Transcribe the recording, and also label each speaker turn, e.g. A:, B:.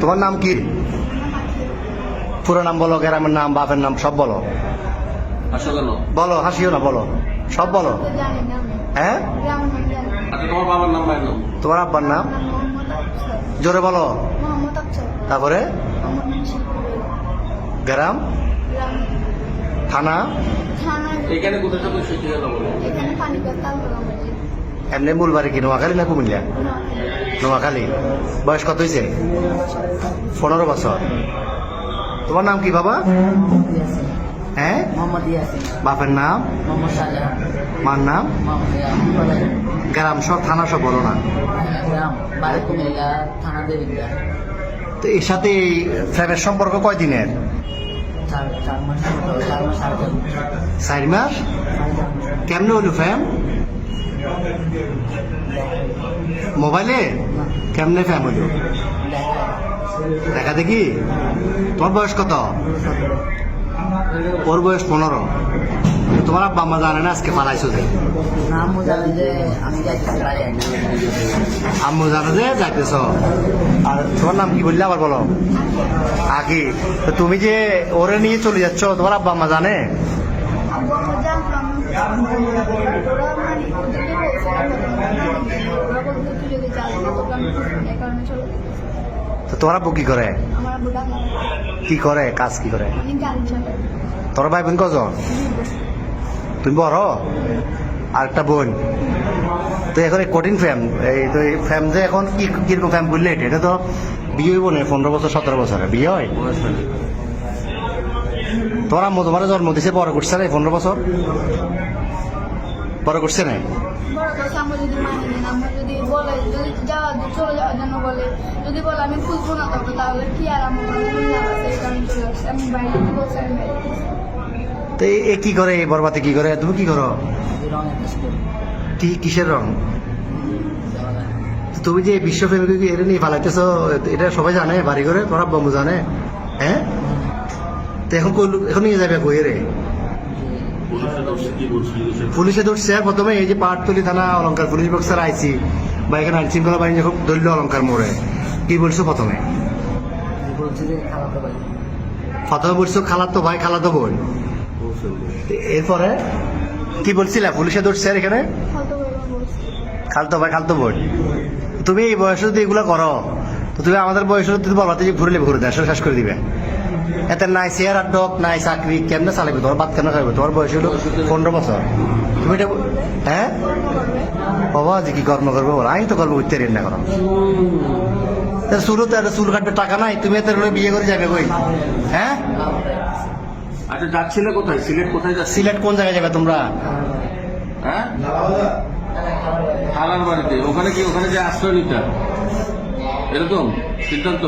A: তোমার নাম কি? পুরো নাম বলো, গ্রামের নাম, বাপের নাম সব বলো। বলো, হাসিও না, বলো, সব বলো। হ্যাঁ,
B: তোমার বাবার নাম, ভাইয়ের নাম?
A: তোমার আব্বার নাম জোরে বলো। তারপরে গ্রাম, থানা,
B: এখানে কোথায় থাকবে সেটি গেল বলো।
A: এমনি মূল বাড়ি কি নোয়াখালী না কুমিল্লা? নোয়াখালী। বয়স কত হয়েছে? 15 বছর। তোমার নাম কি বাবা? হ্যাঁ, বাপের নাম, মার নাম, গ্রাম সব, থানা সব বলো না। তো এর সাথে এই ফ্রেমের সম্পর্ক কয়দিনের? 4 মাস। কেমনে হইল ফ্যাম? মোবাইলে? কেমনে ফ্যাম হইল? দেখা দেখি। তোমার বয়স কত? ওর বয়স 15। তোমার আব্বা আম্মা জানে না আজকে পালাইছো যে? আম্মু জানে যে যাইতেছ। আর তোমার নাম কি বললে আবার বলো? আগে। তো তুমি যে ওরে নিয়ে চলে যাচ্ছ, তোমার আব্বা আম্মা জানে? তো তোমার আব্বু কি করে? কি করে কাজ, কি করে? তোর ভাই বোন কজন? তুমি বড়? আর একটা বোন। তো এখন এই কঠিন ফ্যাম, এই তো এই ফ্যাম যে এখন কি কিরকম ফ্যাম বললে? এটা তো বিয়ে হইব না 15 বছর 17 বছরে বিয়ে হয়। তোমার আম্মু তোমার জন্ম দিছে, বড় করছে না 15 বছর? বড় করছে না? তো এ কি করে, এই বরবাতে কি করে? তুমি কি করো? কি কিসের রং? তুমি যে বিশ্ব প্রেমিক এটা নিয়ে পালাইতেছো, এটা সবাই জানে বাড়ি করে? তোমার আব্বু আম্মু জানে? হ্যাঁ। তো এখন এখন নিয়ে যাবে কই রে? পুলিশে ধরছে প্রথমে, এই যে পাহাড়তলি থানা অলঙ্কার পুলিশ বক্সার আইসি বা এখানে আইন শৃঙ্খলা বাহিনী যখন ধরল অলঙ্কার মোড়ে, কি বলছো প্রথমে? প্রথমে বলছো খালাতো ভাই, খালাতো বোন। এরপরে কি বলছিলে? পুলিশে ধরছে আর এখানে খালতো ভাই, খালতো বোন। তুমি এই বয়সে যদি এগুলো করো, তো তুমি আমাদের বয়সে যদি বলতে যে ঘুরলে ঘুরে দেয়, শেষ করে দিবে। এতে নাই চেয়ার আর ডক, নাই চাকরি, কেমনে চালাবে? তোমার বাদ কেন খাইবে? তোমার বয়স হলো 15 বছর। তুমি এটা হ্যাঁ বাবা যে কি কর্ম করবো? আমি তো কর্ম করতে রেন না করো। শুরুতে চুল কাটবে টাকা নাই, তুমি এত বিয়ে করে যাবে কই? হ্যাঁ।
B: আচ্ছা, যাচ্ছিলে কোথায়? সিলেট কোথায় যাচ্ছিলে?
A: সিলেট কোন জায়গায় যাবে তোমরা?
B: হ্যাঁ, খালার বাড়িতে। ওখানে কি, ওখানে যে আশ্রয় নিতে এরকম সিদ্ধান্ত?